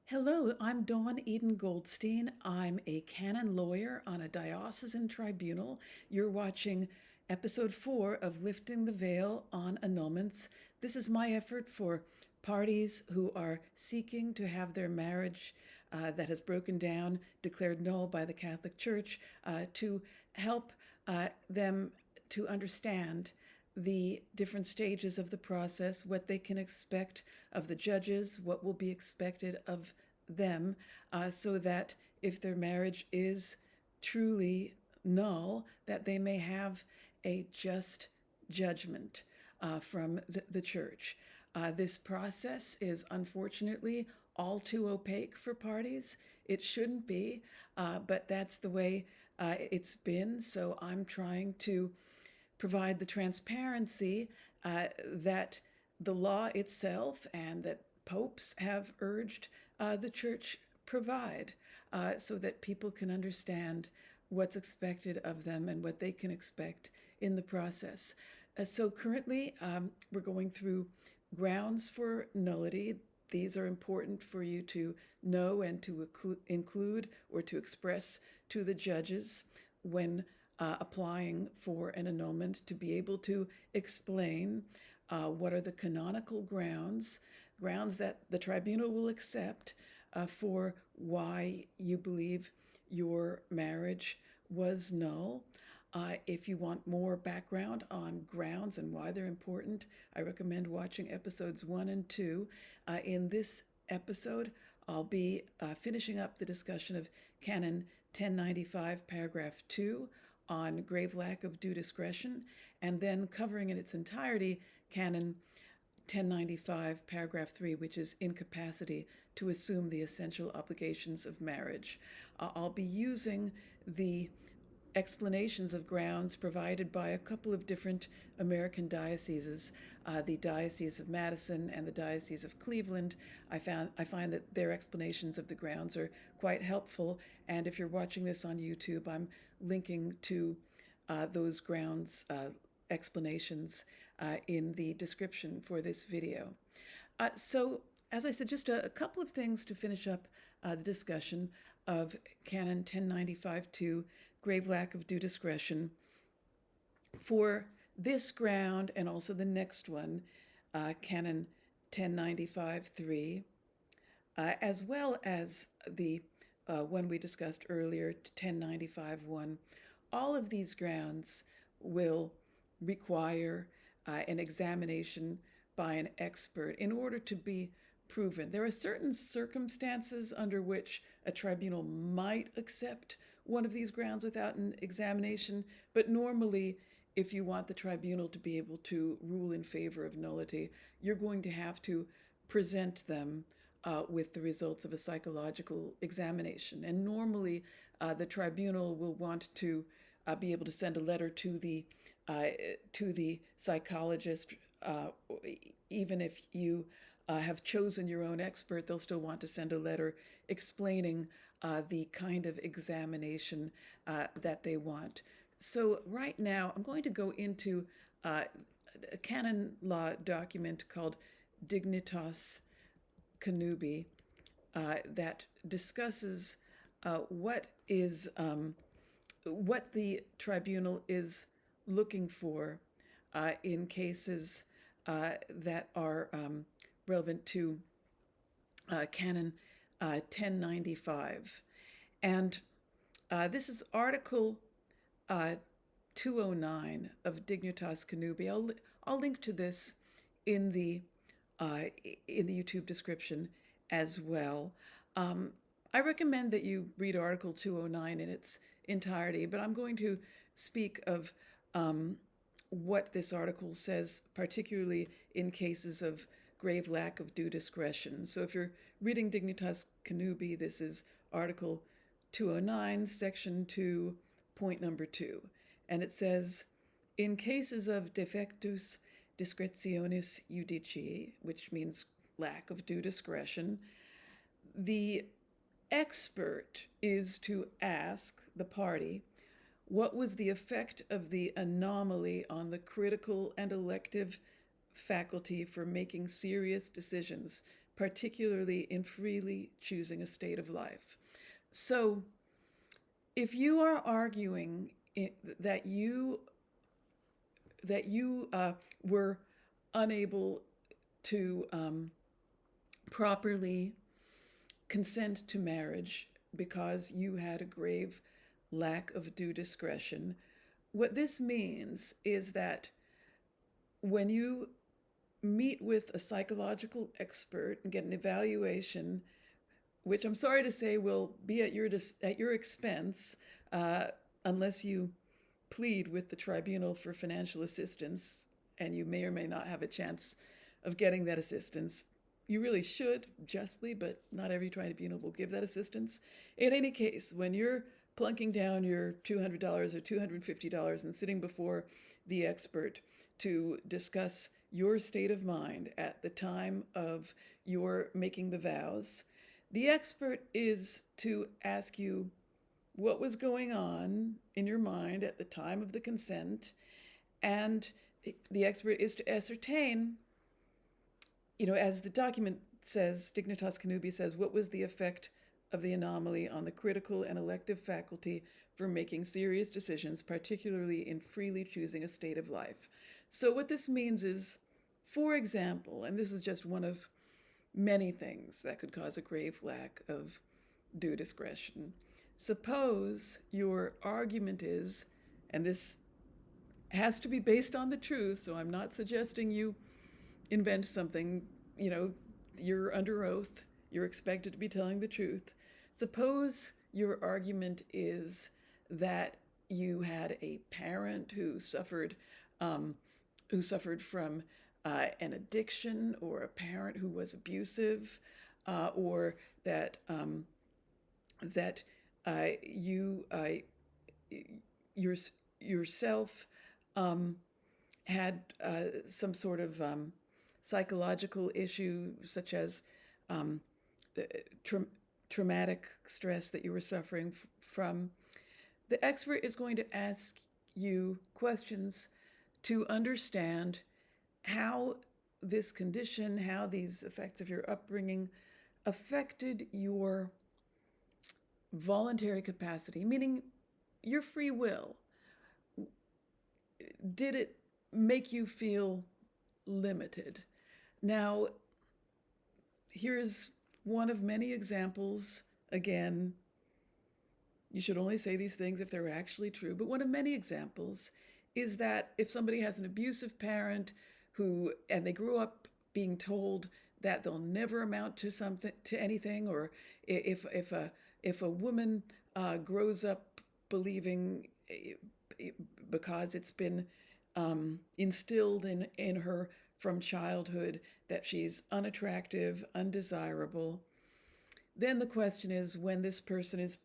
Hello, I'm Dawn Eden Goldstein. I'm a canon lawyer on a diocesan tribunal. You're watching episode 4 of Lifting the Veil on Annulments. This is my effort for parties who are seeking to have their marriage that has broken down declared null by the Catholic Church to help them to understand the different stages of the process, what they can expect of the judges, what will be expected of them, so that if their marriage is truly null, that they may have a just judgment from the church. This process is unfortunately all too opaque for parties. It shouldn't be, but that's the way it's been. So I'm trying to provide the transparency that the law itself and that popes have urged the church provide, so that people can understand what's expected of them and what they can expect in the process. So currently, we're going through grounds for nullity. These are important for you to know and to include or to express to the judges when applying for an annulment, to be able to explain what are the canonical grounds that the tribunal will accept for why you believe your marriage was null. If you want more background on grounds and why they're important, I recommend watching episodes 1 and 2. In this episode, I'll be finishing up the discussion of Canon 1095, paragraph 2, on grave lack of due discretion, and then covering in its entirety Canon 1095, paragraph 3, which is incapacity to assume the essential obligations of marriage. I'll be using the explanations of grounds provided by a couple of different American dioceses, the Diocese of Madison and the Diocese of Cleveland. I find that their explanations of the grounds are quite helpful, and if you're watching this on YouTube, I'm linking to those grounds explanations in the description for this video. So, as I said, just a couple of things to finish up the discussion of Canon 1095-2, grave lack of due discretion. For this ground and also the next one, Canon 1095-3, as well as the one we discussed earlier, 1095-1, all of these grounds will require an examination by an expert in order to be proven. There are certain circumstances under which a tribunal might accept one of these grounds without an examination, but normally, if you want the tribunal to be able to rule in favor of nullity, you're going to have to present them with the results of a psychological examination. And normally, the tribunal will want to be able to send a letter to the psychologist. Even if you have chosen your own expert, they'll still want to send a letter explaining the kind of examination that they want. So right now, I'm going to go into a canon law document called Dignitas Connubii that discusses what the tribunal is looking for in cases that are relevant to Canon 1095. And this is Article 209 of Dignitas Connubii. I'll link to this in the YouTube description as well. I recommend that you read Article 209 in its entirety, but I'm going to speak of what this article says, particularly in cases of grave lack of due discretion. So if you're reading Dignitas Connubii, this is Article 209, Section 2, point number 2. And it says, in cases of defectus discretionis judici, which means lack of due discretion, the expert is to ask the party what was the effect of the anomaly on the critical and elective faculty for making serious decisions particularly in freely choosing a state of life. So if you are arguing that you were unable to properly consent to marriage because you had a grave lack of due discretion, what this means is that when you meet with a psychological expert and get an evaluation, which I'm sorry to say will be at your expense, unless you plead with the tribunal for financial assistance, and you may or may not have a chance of getting that assistance. You really should, justly, but not every tribunal will give that assistance. In any case, when you're plunking down your $200 or $250 and sitting before the expert to discuss your state of mind at the time of your making the vows, the expert is to ask you what was going on in your mind at the time of the consent, and the expert is to ascertain, as the document says, Dignitas Connubii says, what was the effect of the anomaly on the critical and elective faculty for making serious decisions, particularly in freely choosing a state of life. So what this means is, for example, and this is just one of many things that could cause a grave lack of due discretion. Suppose your argument is, and this has to be based on the truth, so I'm not suggesting you invent something, you're under oath, you're expected to be telling the truth. Suppose your argument is that you had a parent who suffered from an addiction, or a parent who was abusive, or that you yourself had some sort of psychological issue, such as traumatic stress that you were suffering from. The expert is going to ask you questions to understand how this condition, how these effects of your upbringing affected your voluntary capacity, meaning your free will. Did it make you feel limited? Now, here's one of many examples. Again, you should only say these things if they're actually true, but one of many examples is that if somebody has an abusive parent and they grew up being told that they'll never amount to anything, or if a woman grows up believing, because it's been instilled in her from childhood, that she's unattractive, undesirable, then the question is, when this person is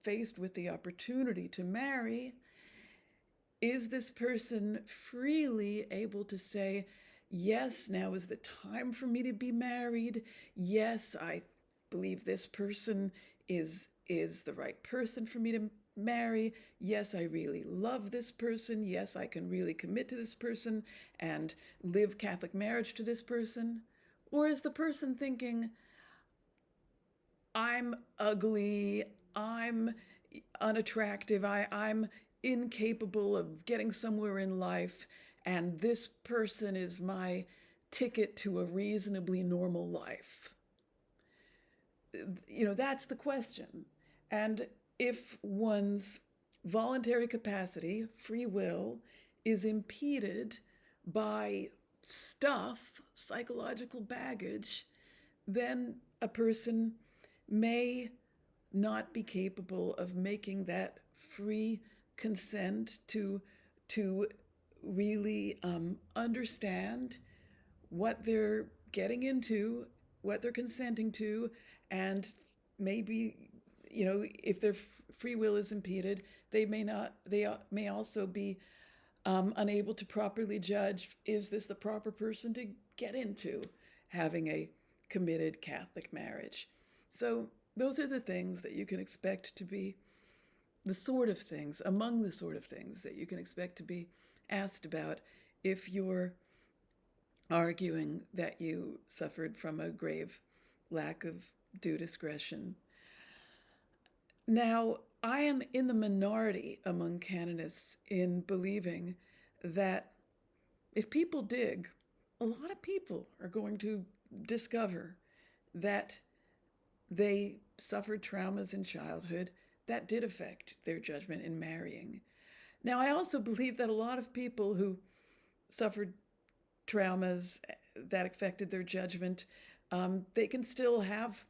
faced with the opportunity to marry, is this person freely able to say, yes, now is the time for me to be married. Yes, I believe this person is the right person for me to marry. Yes, I really love this person. Yes, I can really commit to this person and live Catholic marriage to this person. Or is the person thinking, I'm ugly, I'm unattractive, I'm incapable of getting somewhere in life, and this person is my ticket to a reasonably normal life? That's the question. And if one's voluntary capacity, free will, is impeded by stuff, psychological baggage, then a person may not be capable of making that free consent to really understand what they're getting into, what they're consenting to, and maybe, if their free will is impeded, they may also be unable to properly judge, is this the proper person to get into having a committed Catholic marriage? So those are the things that you can expect to be among the sort of things that you can expect to be asked about if you're arguing that you suffered from a grave lack of due discretion. Now, I am in the minority among canonists in believing that if people dig, a lot of people are going to discover that they suffered traumas in childhood that did affect their judgment in marrying. Now, I also believe that a lot of people who suffered traumas that affected their judgment, they can still have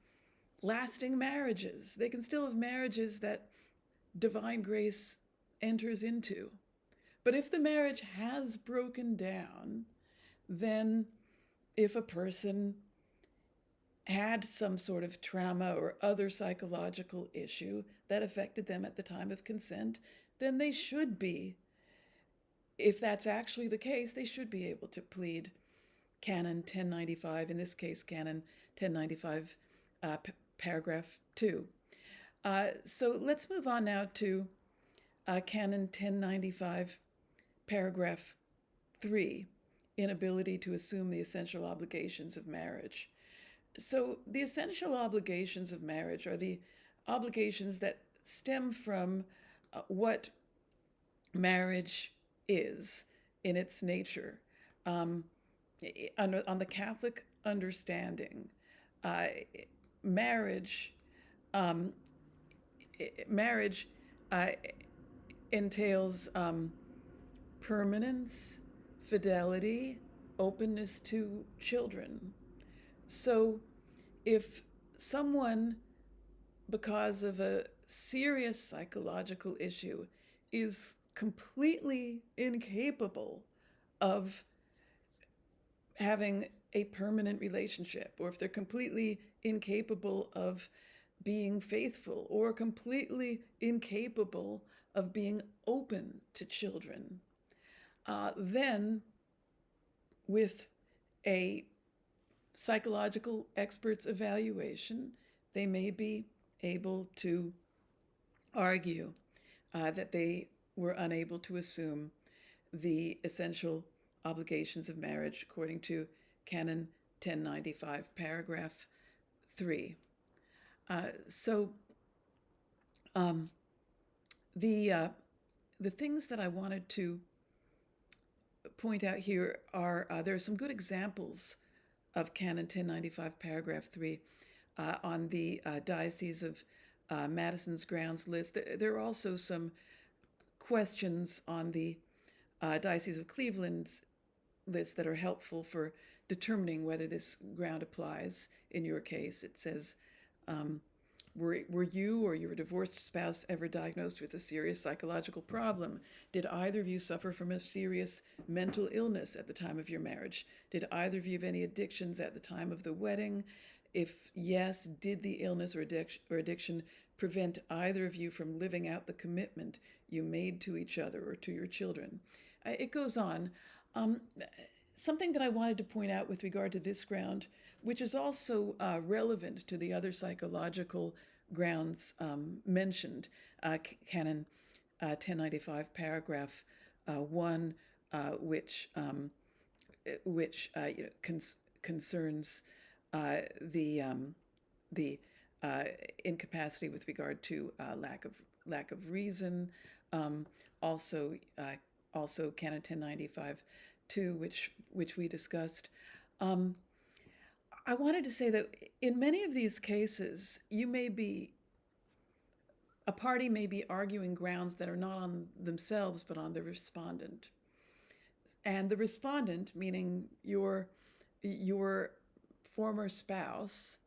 lasting marriages. They can still have marriages that divine grace enters into. But if the marriage has broken down, then if a person had some sort of trauma or other psychological issue that affected them at the time of consent, then they should be, if that's actually the case, they should be able to plead Canon 1095, in this case, Canon 1095, paragraph 2. So let's move on now to Canon 1095, paragraph 3, inability to assume the essential obligations of marriage. So the essential obligations of marriage are the obligations that stem from what marriage is in its nature. On the Catholic understanding, marriage entails permanence, fidelity, openness to children. So if someone, because of a serious psychological issue, is completely incapable of having a permanent relationship, or if they're completely incapable of being faithful, or completely incapable of being open to children, then with a psychological expert's evaluation, they may be able to argue that they were unable to assume the essential obligations of marriage according to Canon 1095, paragraph 3. The things that I wanted to point out here are there are some good examples of Canon 1095, paragraph 3 on the Diocese of Madison's grounds list. There are also some questions on the Diocese of Cleveland's list that are helpful for determining whether this ground applies in your case. It says, were you or your divorced spouse ever diagnosed with a serious psychological problem? Did either of you suffer from a serious mental illness at the time of your marriage? Did either of you have any addictions at the time of the wedding? If yes, did the illness or addiction prevent either of you from living out the commitment you made to each other or to your children? It goes on. Something that I wanted to point out with regard to this ground, which is also relevant to the other psychological grounds mentioned, Canon 1095, paragraph 1, which concerns the incapacity with regard to lack of reason. Also Canon 1095, 2, which we discussed. I wanted to say that in many of these cases, a party may be arguing grounds that are not on themselves, but on the respondent. And the respondent, meaning your former spouse,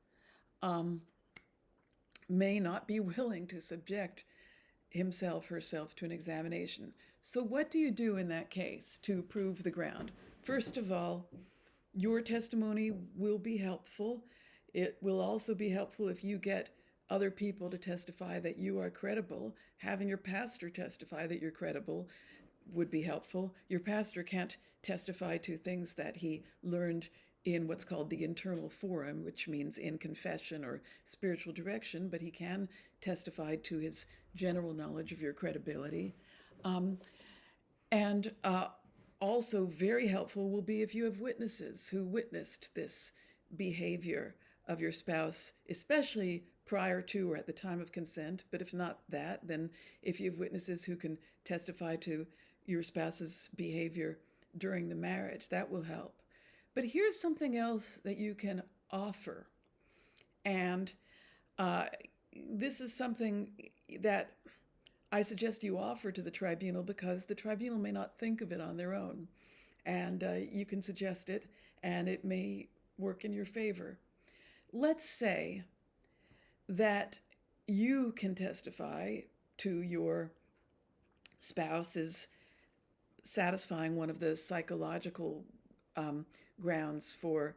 may not be willing to subject herself to an examination. So what do you do in that case to prove the ground? First of all, your testimony will be helpful. It will also be helpful if you get other people to testify that you are credible. Having your pastor testify that you're credible would be helpful. Your pastor can't testify to things that he learned in what's called the internal forum, which means in confession or spiritual direction, but he can testify to his general knowledge of your credibility. Also very helpful will be if you have witnesses who witnessed this behavior of your spouse, especially prior to or at the time of consent. But if not that, then if you have witnesses who can testify to your spouse's behavior during the marriage, that will help. But here's something else that you can offer. And uh, this is something that I suggest you offer to the tribunal because the tribunal may not think of it on their own. And you can suggest it, and it may work in your favor. Let's say that you can testify to your spouse is satisfying one of the psychological grounds for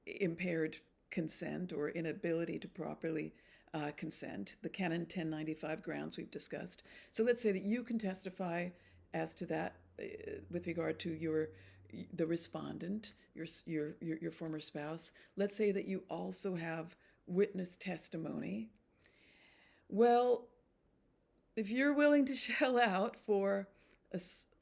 impaired consent or inability to properly consent, the Canon 1095 grounds we've discussed. So let's say that you can testify as to that with regard to the respondent, your former spouse. Let's say that you also have witness testimony. Well, if you're willing to shell out for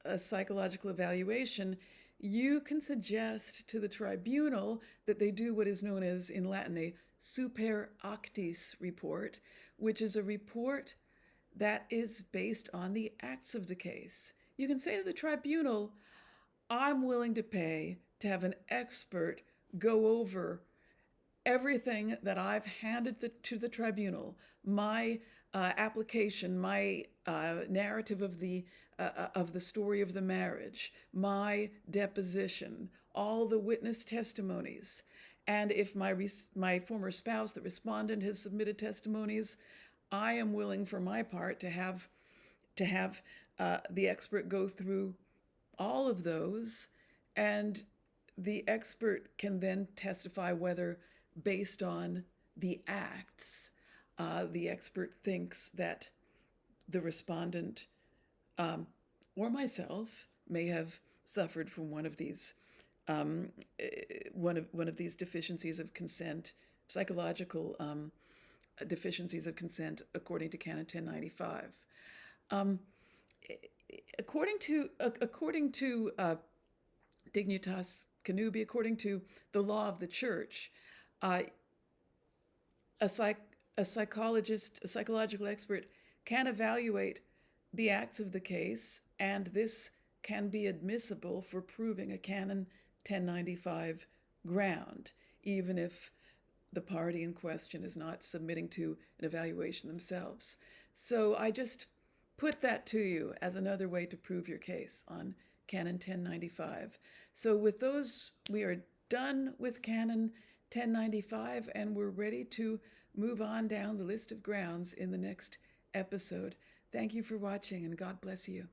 a psychological evaluation, you can suggest to the tribunal that they do what is known as, in Latin, a super actis report, which is a report that is based on the acts of the case. You can say to the tribunal, I'm willing to pay to have an expert go over everything that I've handed to the tribunal, my application, my narrative of the story of the marriage, my deposition, all the witness testimonies. And if my former spouse, the respondent, has submitted testimonies, I am willing for my part to have the expert go through all of those, and the expert can then testify whether, based on the acts, the expert thinks that the respondent or myself may have suffered from one of these deficiencies of consent, psychological deficiencies of consent, according to Canon 1095. According to Dignitas Canubi, according to the law of the church, a psychological expert can evaluate the acts of the case, and this can be admissible for proving a Canon 1095 ground, even if the party in question is not submitting to an evaluation themselves. So I just put that to you as another way to prove your case on Canon 1095. So with those, we are done with Canon 1095, and we're ready to move on down the list of grounds in the next episode. Thank you for watching, and God bless you.